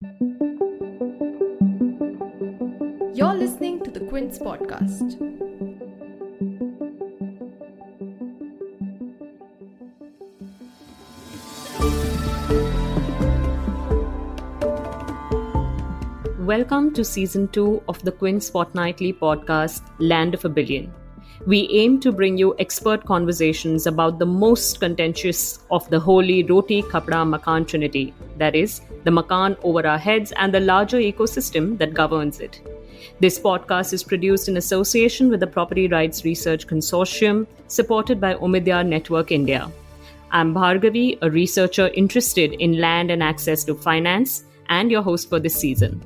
You're listening to the Quint's podcast. Welcome to Season 2 of the Quint Fortnightly podcast, Land of a Billion. We aim to bring you expert conversations about the most contentious of the holy roti kapda makan trinity, that is, the makan over our heads and the larger ecosystem that governs it. This podcast is produced in association with the Property Rights Research Consortium, supported by Umidiyar Network India. I'm Bhargavi, a researcher interested in land and access to finance, and your host for this season.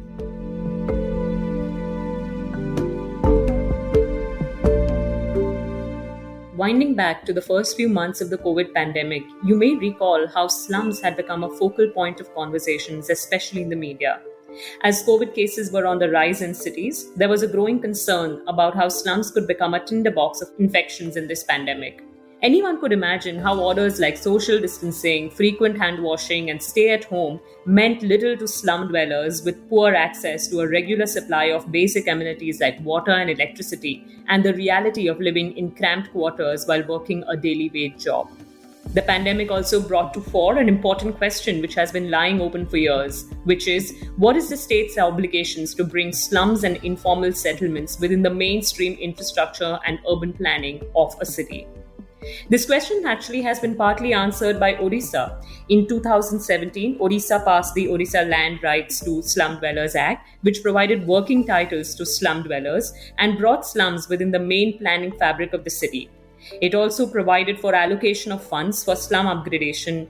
Winding back to the first few months of the COVID pandemic, you may recall how slums had become a focal point of conversations, especially in the media. As COVID cases were on the rise in cities, there was a growing concern about how slums could become a tinderbox of infections in this pandemic. Anyone could imagine how orders like social distancing, frequent hand washing, and stay at home meant little to slum dwellers with poor access to a regular supply of basic amenities like water and electricity, and the reality of living in cramped quarters while working a daily wage job. The pandemic also brought to fore an important question which has been lying open for years, which is what is the state's obligations to bring slums and informal settlements within the mainstream infrastructure and urban planning of a city? This question actually has been partly answered by Odisha. In 2017, Odisha passed the Odisha Land Rights to Slum Dwellers Act, which provided working titles to slum dwellers and brought slums within the main planning fabric of the city. It also provided for allocation of funds for slum upgradation,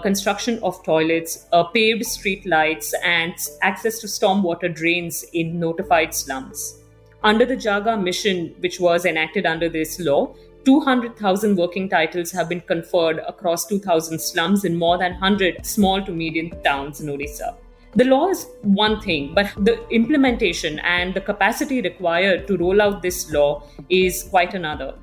construction of toilets, paved street lights, and access to stormwater drains in notified slums. Under the Jaga mission, which was enacted under this law, 200,000 working titles have been conferred across 2,000 slums in more than 100 small to medium towns in Odisha. The law is one thing, but the implementation and the capacity required to roll out this law is quite another.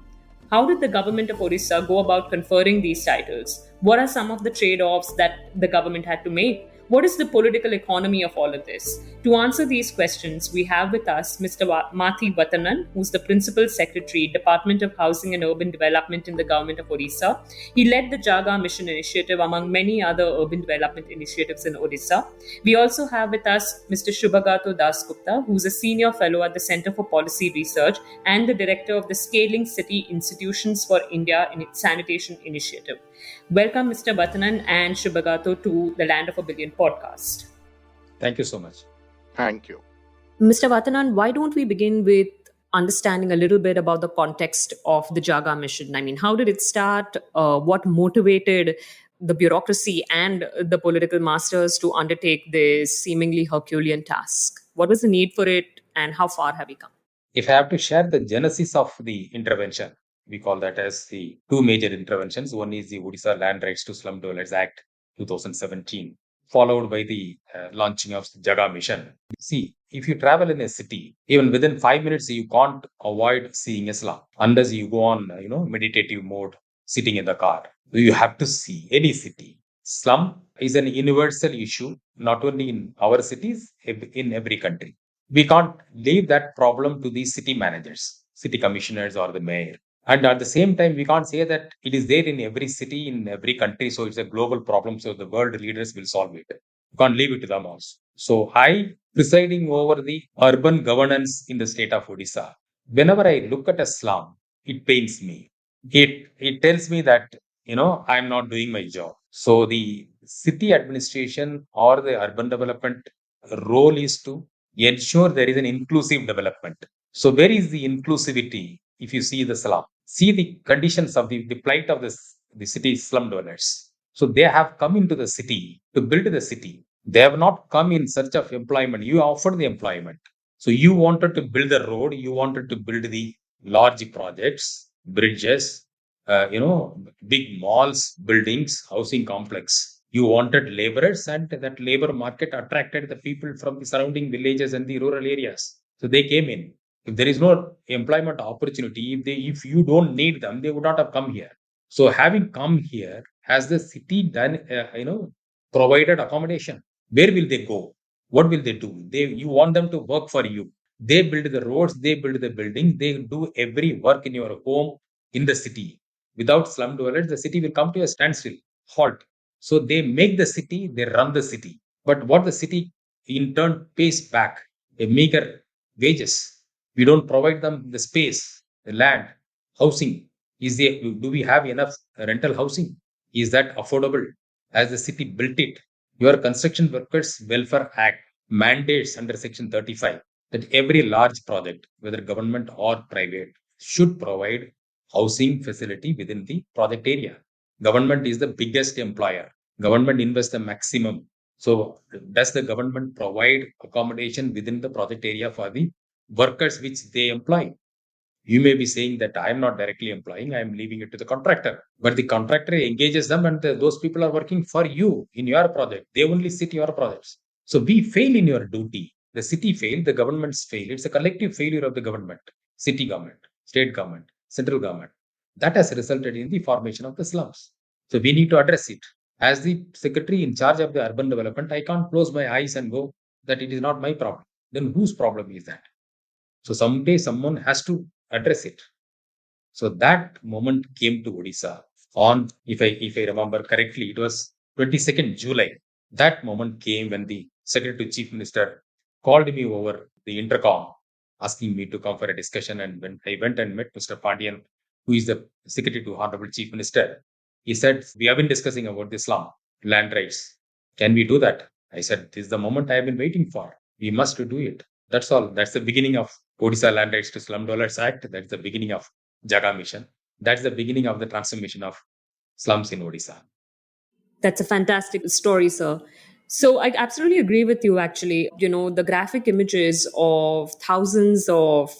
How did the government of Odisha go about conferring these titles? What are some of the trade-offs that the government had to make? What is the political economy of all of this? To answer these questions, we have with us Mr. Mathi Vathanan, who's the Principal Secretary, Department of Housing and Urban Development in the Government of Odisha. He led the Jaga Mission Initiative among many other urban development initiatives in Odisha. We also have with us Mr. Shubhagato Dasgupta, who's a Senior Fellow at the Center for Policy Research and the Director of the Scaling City Institutions for India in its Sanitation Initiative. Welcome, Mr. Vathanan and Shubhagato, to the Land of a Billion podcast. Thank you so much. Thank you. Mr. Vathanan, why don't we begin with understanding a little bit about the context of the Jaga mission? I mean, how did it start? What motivated the bureaucracy and the political masters to undertake this seemingly Herculean task? What was the need for it, and how far have we come? If I have to share the genesis of the intervention, we call that as the two major interventions. One is the Odisha Land Rights to Slum Dwellers Act 2017, followed by the launching of the Jaga mission. See, if you travel in a city, even within 5 minutes, you can't avoid seeing a slum unless you go on, meditative mode, sitting in the car. You have to see any city. Slum is an universal issue, not only in our cities, in every country. We can't leave that problem to the city managers, city commissioners, or the mayor. And at the same time, we can't say that it is there in every city, in every country. So it's a global problem. So the world leaders will solve it. You can't leave it to them also. So I, presiding over the urban governance in the state of Odisha, whenever I look at a slum, it pains me. It tells me that, I'm not doing my job. So the city administration or the urban development role is to ensure there is an inclusive development. So where is the inclusivity? If you see the slum, see the conditions of the plight of the city slum dwellers. So they have come into the city to build the city. They have not come in search of employment. You offered the employment. So you wanted to build the road. You wanted to build the large projects, bridges, big malls, buildings, housing complex. You wanted laborers, and that labor market attracted the people from the surrounding villages and the rural areas. So they came in. If there is no employment opportunity, if you don't need them, they would not have come here. So having come here, has the city done, provided accommodation? Where will they go? What will they do? You want them to work for you. They build the roads, they build the building, they do every work in your home in the city. Without slum dwellers, the city will come to a standstill, halt. So they make the city, they run the city. But what the city in turn pays back, a meager wages. We don't provide them the space, the land, housing. Do we have enough rental housing? Is that affordable? As the city built it, your Construction Workers Welfare Act mandates under Section 35 that every large project, whether government or private, should provide housing facility within the project area. Government is the biggest employer. Government invests the maximum. So, does the government provide accommodation within the project area for the workers which they employ? You may be saying that I am not directly employing, I am leaving it to the contractor. But the contractor engages them, and those people are working for you in your project. They only sit your projects. So we fail in your duty. The city failed, the governments fail. It's a collective failure of the government, city government, state government, central government. That has resulted in the formation of the slums. So we need to address it. As the secretary in charge of the urban development, I can't close my eyes and go that it is not my problem. Then whose problem is that? So someday someone has to address it. So that moment came to Odisha on, if I remember correctly, it was 22nd July. That moment came when the Secretary to Chief Minister called me over the intercom, asking me to come for a discussion. And when I went and met Mr. Pandian, who is the Secretary to Honorable Chief Minister, he said, "We have been discussing about the slum, land rights. Can we do that?" I said, "This is the moment I have been waiting for. We must do it." That's all. That's the beginning of Odisha Land Rights to Slum Dwellers Act. That's the beginning of Jaga mission. That's the beginning of the transformation of slums in Odisha. That's a fantastic story, sir. So I absolutely agree with you, actually. The graphic images of thousands of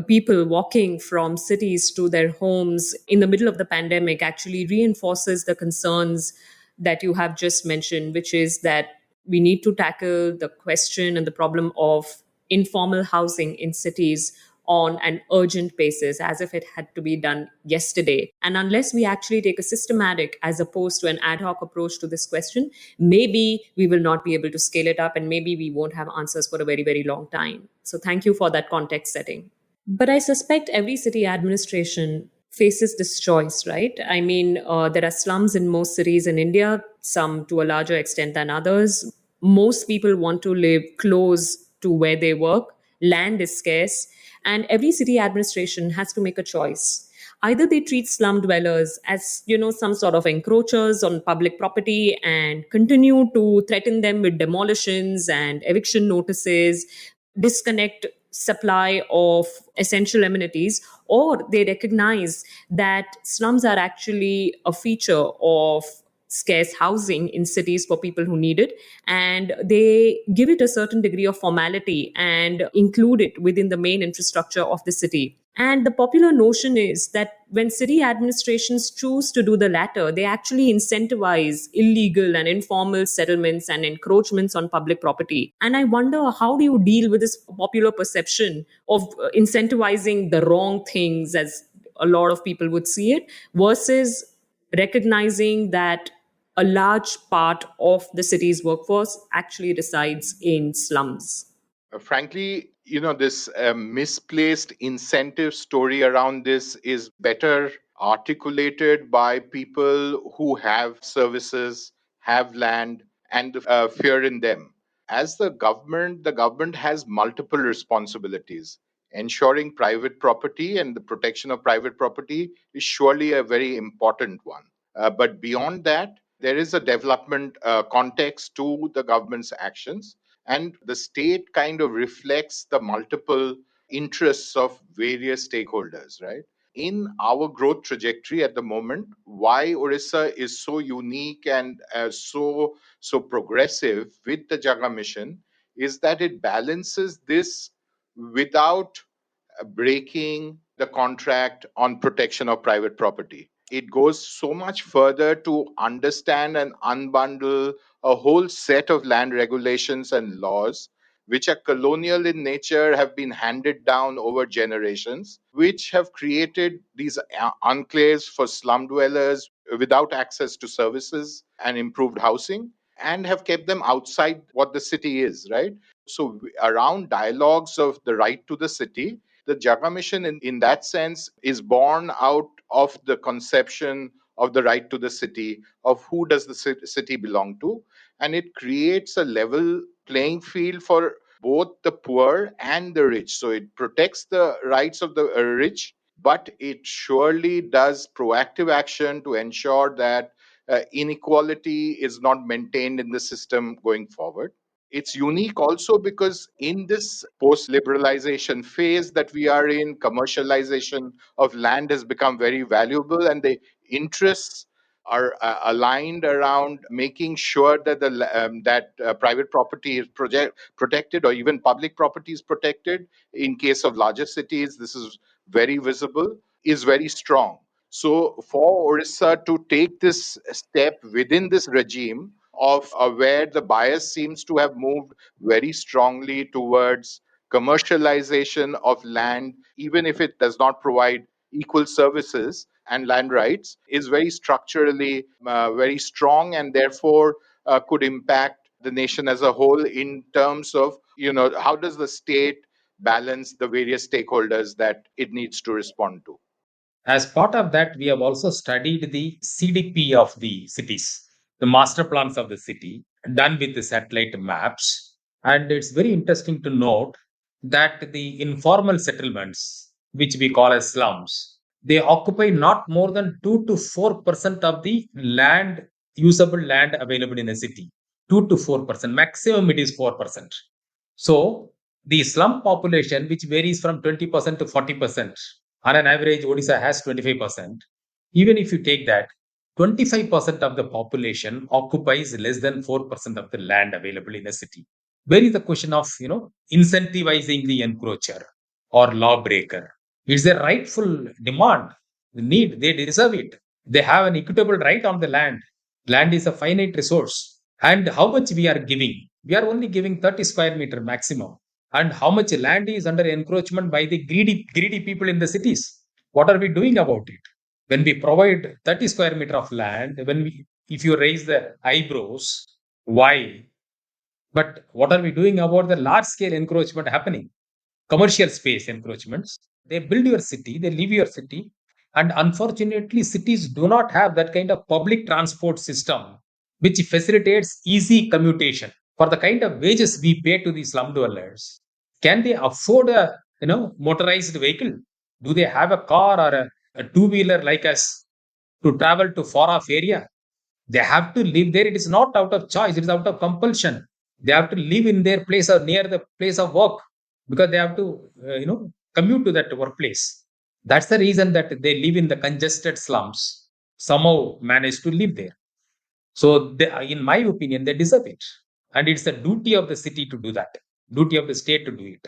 people walking from cities to their homes in the middle of the pandemic actually reinforces the concerns that you have just mentioned, which is that we need to tackle the question and the problem of informal housing in cities on an urgent basis, as if it had to be done yesterday. And unless we actually take a systematic as opposed to an ad hoc approach to this question, maybe we will not be able to scale it up, and maybe we won't have answers for a very, very long time. So thank you for that context setting. But I suspect every city administration faces this choice, right? I mean, there are slums in most cities in India, some to a larger extent than others. Most people want to live close to where they work. Land is scarce, and every city administration has to make a choice. Either they treat slum dwellers as, some sort of encroachers on public property and continue to threaten them with demolitions and eviction notices, disconnect supply of essential amenities, or they recognize that slums are actually a feature of scarce housing in cities for people who need it, and they give it a certain degree of formality and include it within the main infrastructure of the city. And the popular notion is that when city administrations choose to do the latter, they actually incentivize illegal and informal settlements and encroachments on public property. And I wonder, how do you deal with this popular perception of incentivizing the wrong things, as a lot of people would see it, versus recognizing that a large part of the city's workforce actually resides in slums? Frankly, this misplaced incentive story around this is better articulated by people who have services, have land, and the fear in them. As the government has multiple responsibilities. Ensuring private property and the protection of private property is surely a very important one. But beyond that, there is a development context to the government's actions, and the state kind of reflects the multiple interests of various stakeholders, right? In our growth trajectory at the moment, why Orissa is so unique and so progressive with the Jaga mission is that it balances this without breaking the contract on protection of private property. It goes so much further to understand and unbundle a whole set of land regulations and laws which are colonial in nature, have been handed down over generations, which have created these enclaves for slum dwellers without access to services and improved housing. and have kept them outside what the city is, right? So, around dialogues of the right to the city, the Jaga mission, in that sense, is born out of the conception of the right to the city, of who does the city belong to. And it creates a level playing field for both the poor and the rich. So it protects the rights of the rich, but it surely does proactive action to ensure that inequality is not maintained in the system going forward. It's unique also because in this post liberalization phase that we are in, commercialization of land has become very valuable, and the interests are aligned around making sure that private property is protected, or even public property is protected. In case of larger cities, this is very visible, is very strong. So for Orissa to take this step within this regime of where the bias seems to have moved very strongly towards commercialization of land, even if it does not provide equal services and land rights, is very structurally very strong, and therefore could impact the nation as a whole in terms of, how does the state balance the various stakeholders that it needs to respond to. As part of that, we have also studied the CDP of the cities, the master plans of the city, done with the satellite maps. And it's very interesting to note that the informal settlements, which we call as slums, they occupy not more than 2 to 4% of the land, usable land available in a city. 2 to 4%, maximum it is 4%. So the slum population, which varies from 20% to 40%, on an average, Odisha has 25%. Even if you take that, 25% of the population occupies less than 4% of the land available in a city. Where is the question of, incentivizing the encroacher or lawbreaker? It's their rightful demand, need, they deserve it. They have an equitable right on the land. Land is a finite resource. And how much we are giving? We are only giving 30 square meter maximum. And how much land is under encroachment by the greedy people in the cities? What are we doing about it? When we provide 30 square meter of land, if you raise the eyebrows, why? But what are we doing about the large scale encroachment happening? Commercial space encroachments. They build your city, they leave your city. And unfortunately, cities do not have that kind of public transport system which facilitates easy commutation. For the kind of wages we pay to the slum dwellers, can they afford a motorized vehicle? Do they have a car or a two-wheeler like us to travel to far off area? They have to live there. It is not out of choice, it is out of compulsion. They have to live in their place or near the place of work because they have to, commute to that workplace. That's the reason that they live in the congested slums, somehow manage to live there. So, in my opinion, they deserve it. And it's the duty of the city to do that, duty of the state to do it.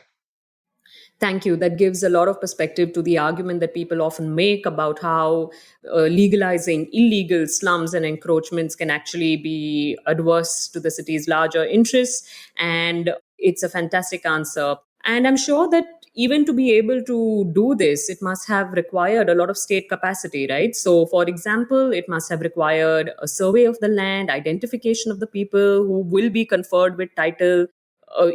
Thank you. That gives a lot of perspective to the argument that people often make about how legalizing illegal slums and encroachments can actually be adverse to the city's larger interests. And it's a fantastic answer. And I'm sure that even to be able to do this, it must have required a lot of state capacity, right? So, for example, it must have required a survey of the land, identification of the people who will be conferred with title,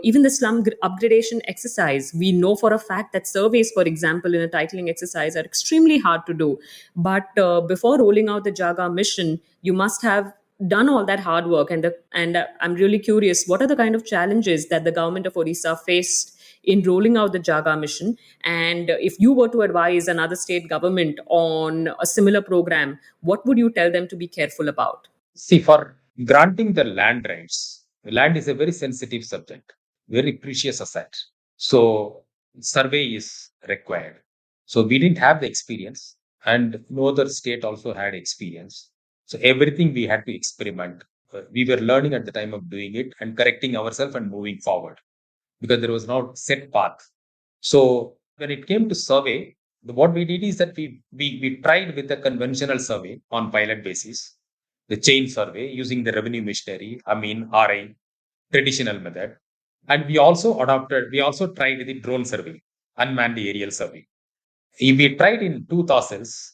even the slum upgradation exercise. We know for a fact that surveys, for example, in a titling exercise are extremely hard to do. But before rolling out the Jaga mission, you must have done all that hard work. And I'm really curious, what are the kind of challenges that the government of Odisha faced in rolling out the Jaga mission? And if you were to advise another state government on a similar program, what would you tell them to be careful about? See, for granting the land rights, land is a very sensitive subject, very precious asset. So, survey is required. So, we didn't have the experience, and no other state also had experience. So, everything we had to experiment. We were learning at the time of doing it and correcting ourselves and moving forward because there was no set path. So, when it came to survey, what we did is that we tried with the conventional survey on pilot basis, the chain survey using the revenue machinery, RI, traditional method. And we also tried the drone survey, unmanned aerial survey. We tried in 2000s,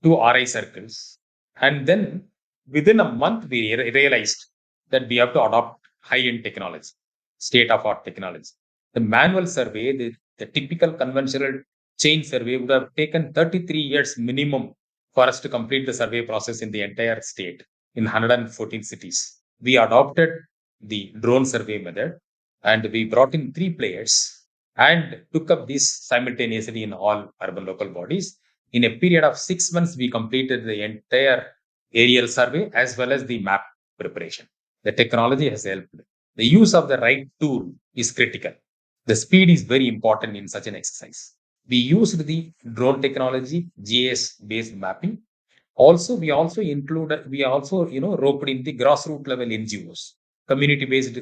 two RI circles. And then within a month, we realized that we have to adopt high-end technology, state-of-art technology. The manual survey, the typical conventional chain survey would have taken 33 years minimum for us to complete the survey process in the entire state in 114 cities. We adopted the drone survey method and we brought in three players and took up this simultaneously in all urban local bodies. In a period of 6 months, we completed the entire aerial survey as well as the map preparation. The technology has helped. The use of the right tool is critical. The speed is very important in such an exercise. We used the drone technology, GIS based mapping. Also, we also roped in the grassroots level NGOs, community based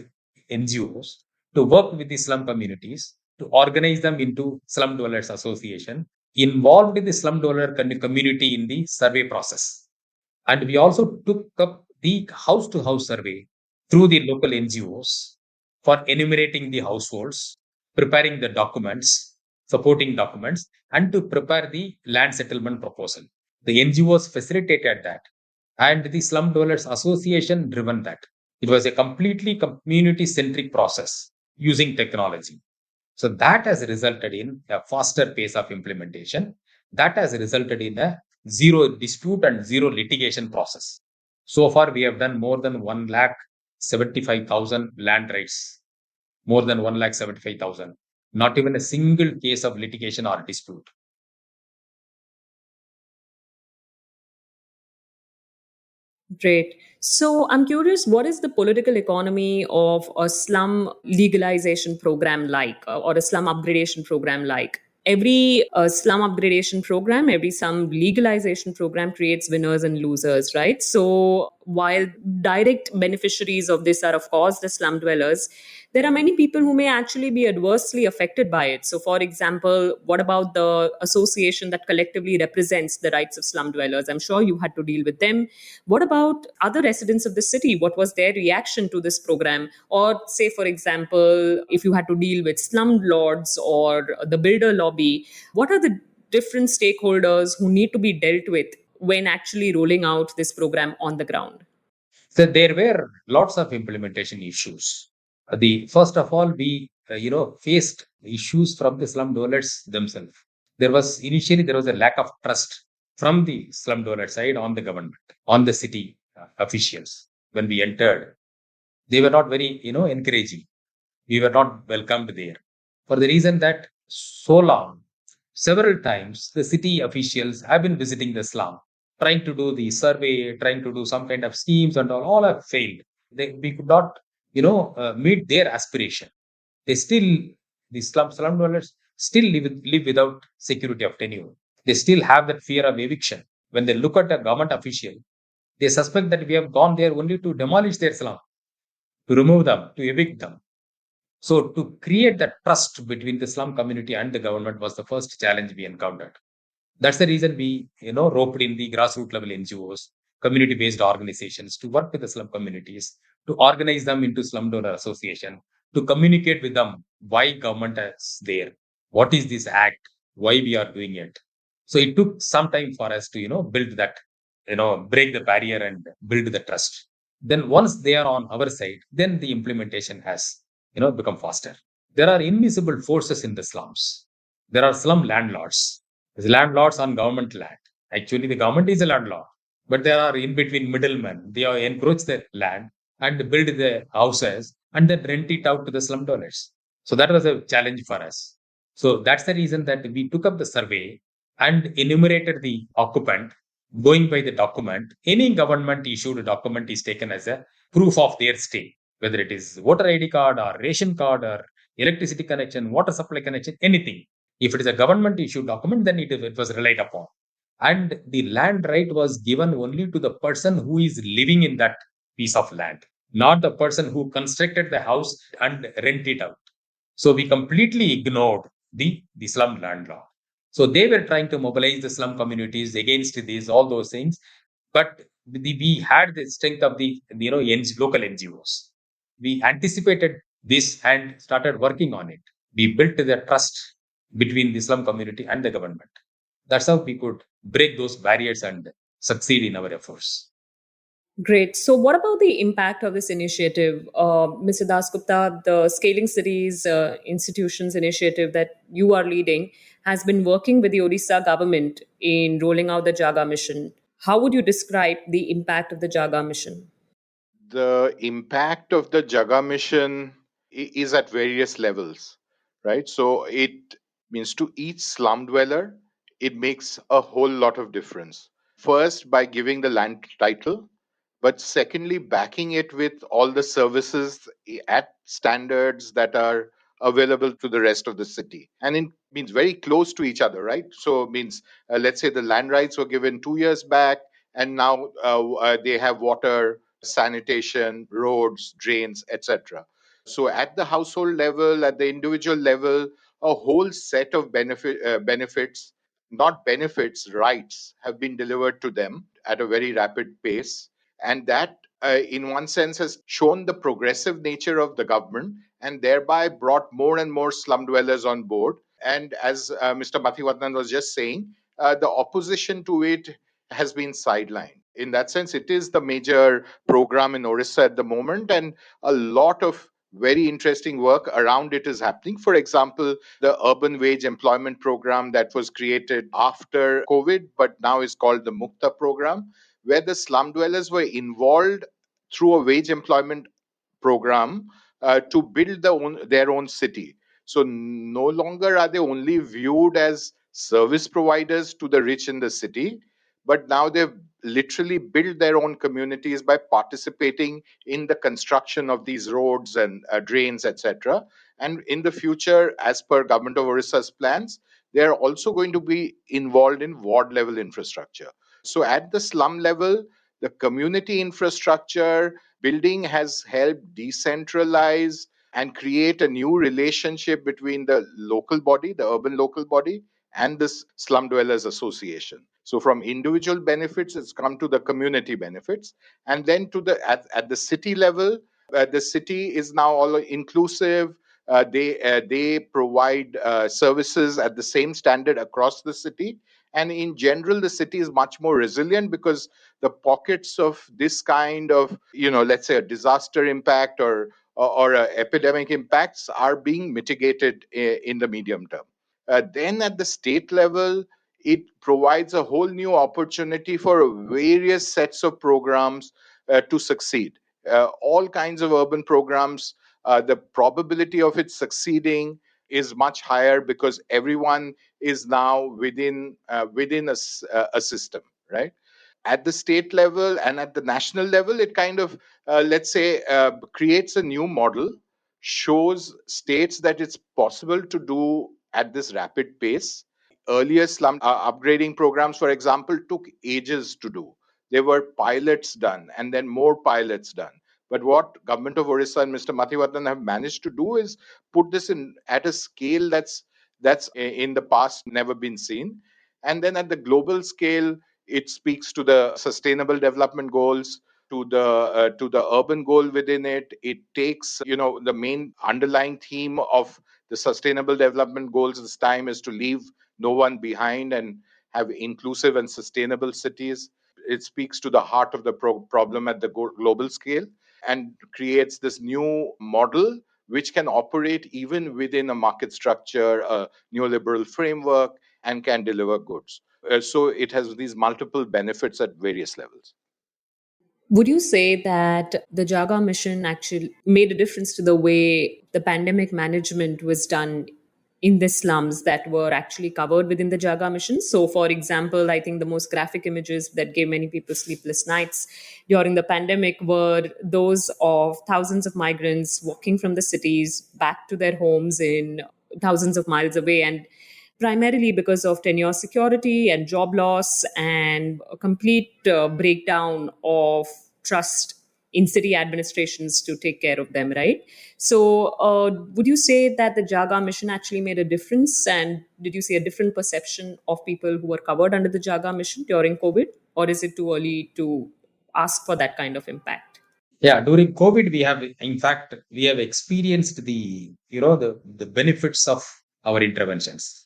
NGOs to work with the slum communities to organize them into slum dwellers association, involved in the slum dweller community in the survey process. And we also took up the house to house survey through the local NGOs for enumerating the households, preparing the documents, supporting documents, and to prepare the land settlement proposal. The NGOs facilitated that, and the Slum Dwellers Association driven that. It was a completely community centric process using technology. So that has resulted in a faster pace of implementation. That has resulted in a zero dispute and zero litigation process. So far, we have done more than 1,75,000 land rights, more than 1,75,000. Not even a single case of litigation or dispute. Great. So I'm curious, what is the political economy of a slum legalization program like, or a slum upgradation program like? Every slum upgradation program, every slum legalization program creates winners and losers, right? So while direct beneficiaries of this are, of course, the slum dwellers, there are many people who may actually be adversely affected by it. So, for example, what about the association that collectively represents the rights of slum dwellers? I'm sure you had to deal with them. What about other residents of the city? What was their reaction to this program? Or, say, for example, if you had to deal with slum lords or the builder lobby, what are the different stakeholders who need to be dealt with when actually rolling out this program on the ground? So there were lots of implementation issues. The first of all, we faced issues from the slum dwellers themselves. There was a lack of trust from the slum dweller side on the government, on the city officials. When we entered, they were not very encouraging. We were not welcomed there for the reason that so long, several times, the city officials have been visiting the slum, trying to do the survey, trying to do some kind of schemes, and all have failed. We could not, meet their aspiration. They still, the slum dwellers still live without security of tenure. They still have that fear of eviction. When they look at a government official, they suspect that we have gone there only to demolish their slum, to remove them, to evict them. So to create that trust between the slum community and the government was the first challenge we encountered. That's the reason we, roped in the grassroots level NGOs, community-based organizations to work with the slum communities, to organize them into slum donor association, to communicate with them why government is there, what is this act, why we are doing it. So it took some time for us to, build that, break the barrier and build the trust. Then once they are on our side, then the implementation has, become faster. There are invisible forces in the slums. There are slum landlords. There's landlords on government land. Actually, the government is a landlord, but there are in between middlemen. They are encroach the land and build the houses and then rent it out to the slum dwellers. So that was a challenge for us. So that's the reason that we took up the survey and enumerated the occupant going by the document. Any government issued document is taken as a proof of their stay, whether it is voter ID card or ration card or electricity connection, water supply connection, anything. If it is a government issued document, then it was relied upon. And the land right was given only to the person who is living in that piece of land, not the person who constructed the house and rent it out. So we completely ignored the slum landlord. So they were trying to mobilize the slum communities against these, all those things. But we had the strength of the local NGOs. We anticipated this and started working on it. We built the trust between the slum community and the government. That's how we could break those barriers and succeed in our efforts. Great. So, what about the impact of this initiative, Mr. Dasgupta? The Scaling Cities Institutions initiative that you are leading has been working with the Odisha government in rolling out the Jaga mission. How would you describe the impact of the Jaga mission? The impact of the Jaga mission is at various levels, right? So it means to each slum dweller, it makes a whole lot of difference. First, by giving the land title, but secondly, backing it with all the services at standards that are available to the rest of the city. And it means very close to each other, right? So it means, let's say the land rights were given 2 years back, and now they have water, sanitation, roads, drains, etc. So at the household level, at the individual level, a whole set of benefits, not benefits, rights have been delivered to them at a very rapid pace. And that, in one sense, has shown the progressive nature of the government and thereby brought more and more slum dwellers on board. And as Mr. Mathi was just saying, the opposition to it has been sidelined. In that sense, it is the major program in Orissa at the moment, and a lot of very interesting work around it is happening. For example, the urban wage employment program that was created after COVID, but now is called the Mukta program, where the slum dwellers were involved through a wage employment program to build their own city. So no longer are they only viewed as service providers to the rich in the city, but now they've literally built their own communities by participating in the construction of these roads and drains, etc. And in the future, as per Government of Orissa's plans, they are also going to be involved in ward level infrastructure. So at the slum level, the community infrastructure building has helped decentralize and create a new relationship between the local body, the urban local body, and this slum dwellers association. So from individual benefits, it's come to the community benefits, and then to the at the city level, the city is now all inclusive. They provide services at the same standard across the city, and in general, the city is much more resilient because the pockets of this kind of, let's say a disaster impact or epidemic impacts are being mitigated in the medium term. Then at the state level, it provides a whole new opportunity for various sets of programs to succeed. All kinds of urban programs, the probability of it succeeding is much higher because everyone is now within a system, right? At the state level and at the national level, it kind of, let's say, creates a new model, shows states that it's possible to do at this rapid pace. Earlier slum upgrading programs, for example, took ages to do. There were pilots done and then more pilots done. But what Government of Orissa and Mr. Mathiwatan have managed to do is put this in at a scale that's in the past never been seen. And then at the global scale, it speaks to the sustainable development goals, to the urban goal within it. It takes, the main underlying theme of the sustainable development goals this time is to leave no one behind and have inclusive and sustainable cities. It speaks to the heart of the problem at the global scale and creates this new model which can operate even within a market structure, a neoliberal framework, and can deliver goods. So it has these multiple benefits at various levels. Would you say that the Jaga mission actually made a difference to the way the pandemic management was done in the slums that were actually covered within the Jaga mission? So, for example, I think the most graphic images that gave many people sleepless nights during the pandemic were those of thousands of migrants walking from the cities back to their homes in thousands of miles away, and primarily because of tenure security and job loss and a complete breakdown of trust in city administrations to take care of them, right? So, would you say that the Jaga mission actually made a difference? And did you see a different perception of people who were covered under the Jaga mission during COVID? Or is it too early to ask for that kind of impact? Yeah, during COVID, in fact, we have experienced the benefits of our interventions.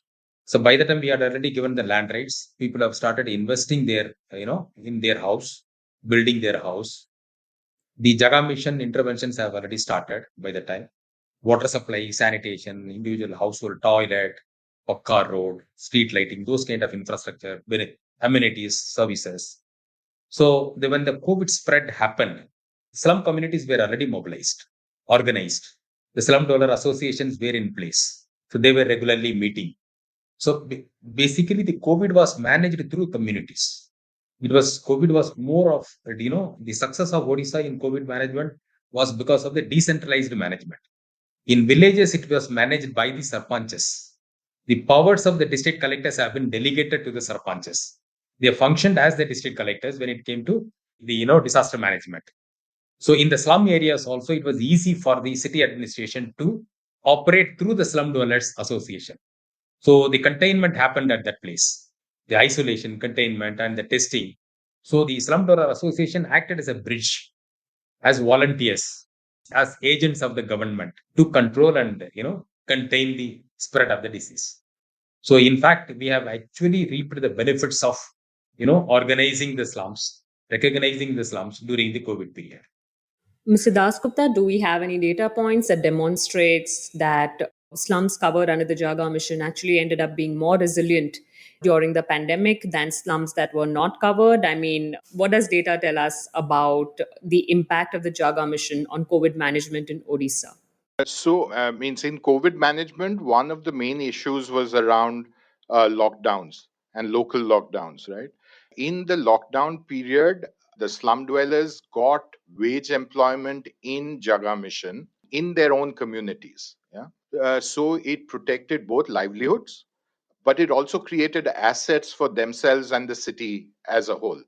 So by the time we had already given the land rights, people have started investing in their house. building their house. The Jaga mission interventions have already started by the time. Water supply, sanitation, individual household toilet, car road, street lighting, those kind of infrastructure, amenities, services. So when the COVID spread happened, slum communities were already mobilized, organized. The slum dweller associations were in place. So they were regularly meeting. So basically, the COVID was managed through communities. COVID was more of, the success of Odisha in COVID management was because of the decentralized management. In villages, it was managed by the sarpanches. The powers of the district collectors have been delegated to the sarpanches. They functioned as the district collectors when it came to the disaster management. So in the slum areas also, it was easy for the city administration to operate through the slum dwellers association. So the containment happened at that place, the isolation, containment, and the testing. So the slum dweller association acted as a bridge, as volunteers, as agents of the government to control and contain the spread of the disease. So in fact, we have actually reaped the benefits of organizing the slums, recognizing the slums during the COVID period. Mr. Dasgupta, do we have any data points that demonstrates that slums covered under the Jaga mission actually ended up being more resilient during the pandemic than slums that were not covered? I mean, what does data tell us about the impact of the Jaga mission on COVID management in Odisha? Means in COVID management, one of the main issues was around lockdowns and local lockdowns, right? In the lockdown period, the slum dwellers got wage employment in Jaga Mission in their own communities. Yeah. So it protected both livelihoods, but it also created assets for themselves and the city as a whole,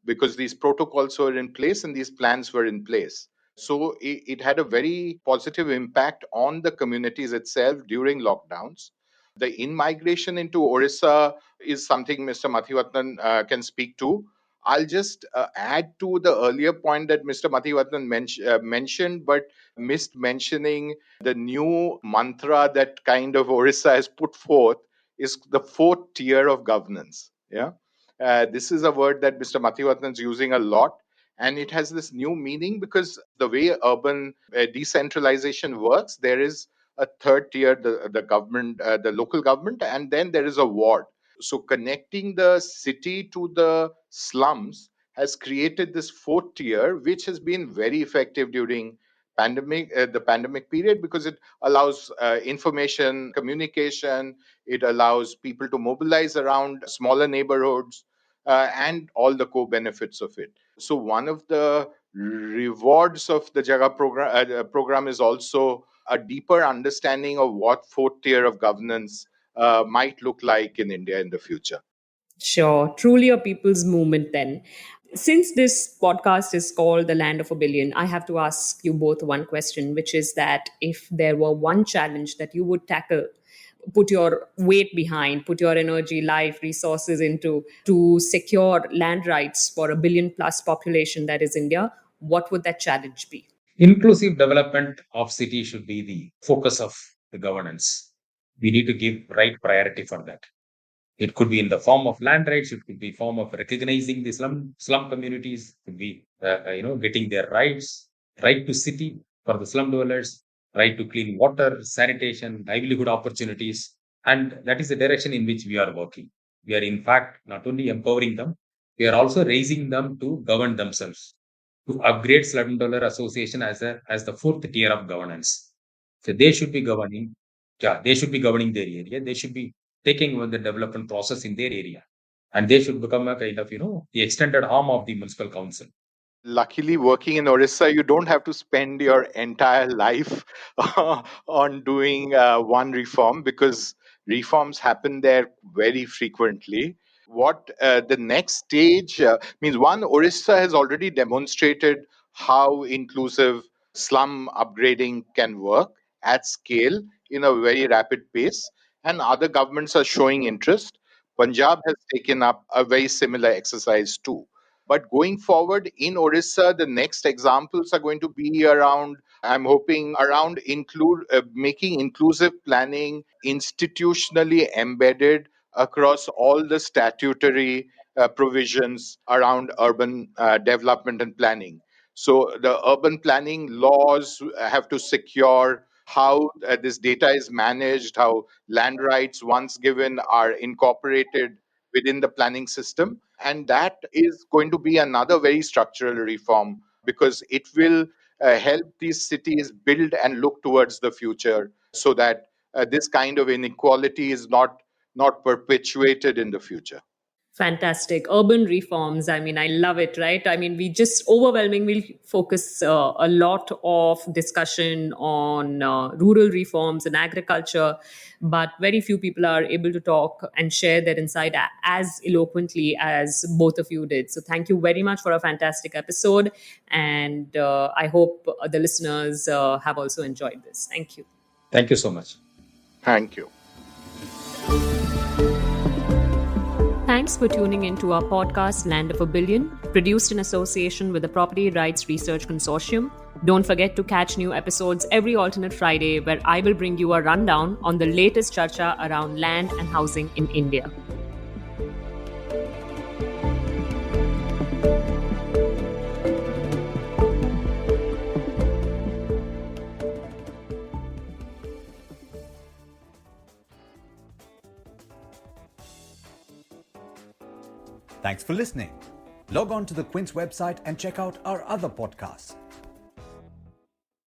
because these protocols were in place and these plans were in place. So it had a very positive impact on the communities itself during lockdowns. The in migration into Orissa is something Mr. Mathivatnan can speak to. I'll just add to the earlier point that Mr. Mathivatnan mentioned, but missed mentioning the new mantra that kind of Orissa has put forth is the fourth tier of governance. Yeah. This is a word that Mr. Mathivatnan is using a lot, and it has this new meaning because the way urban decentralization works, there is a third tier, the government, the local government, and then there is a ward. So connecting the city to the slums has created this fourth tier, which has been very effective during the pandemic period, because it allows information communication, it allows people to mobilize around smaller neighborhoods, and all the co-benefits of it. So one of the rewards of the Jaga program is also a deeper understanding of what fourth tier of governance might look like in India in the future. Sure, truly a people's movement then. Since this podcast is called The Land of a Billion, I have to ask you both one question, which is that if there were one challenge that you would tackle, put your weight behind, put your energy, life, resources into to secure land rights for a billion plus population that is India, what would that challenge be? Inclusive development of city should be the focus of the governance. We need to give right priority for that. It could be in the form of land rights. It could be form of recognizing the slum communities. It could be getting their rights, right to city for the slum dwellers, right to clean water, sanitation, livelihood opportunities, and that is the direction in which we are working. We are in fact not only empowering them, we are also raising them to govern themselves, to upgrade slum dweller association as the fourth tier of governance. So they should be governing. Yeah, they should be governing their area. They should be taking over the development process in their area, and they should become a kind of the extended arm of the municipal council. Luckily, working in Orissa, you don't have to spend your entire life on doing one reform, because reforms happen there very frequently. What the next stage means, one, Orissa has already demonstrated how inclusive slum upgrading can work at scale in a very rapid pace, and other governments are showing interest. Punjab has taken up a very similar exercise too. But going forward in Orissa, the next examples are going to be around, I'm hoping, around making inclusive planning institutionally embedded across all the statutory provisions around urban development and planning. So the urban planning laws have to secure how this data is managed, how land rights once given are incorporated within the planning system. And that is going to be another very structural reform because it will help these cities build and look towards the future so that this kind of inequality is not perpetuated in the future. Fantastic. Urban reforms. I mean, I love it, right? I mean, we just overwhelmingly focus a lot of discussion on rural reforms and agriculture, but very few people are able to talk and share their insight as eloquently as both of you did. So, thank you very much for a fantastic episode. And I hope the listeners have also enjoyed this. Thank you. Thank you so much. Thank you. Thanks for tuning in to our podcast, Land of a Billion, produced in association with the Property Rights Research Consortium. Don't forget to catch new episodes every alternate Friday, where I will bring you a rundown on the latest charcha around land and housing in India. Thanks for listening. Log on to the Quint's website and check out our other podcasts.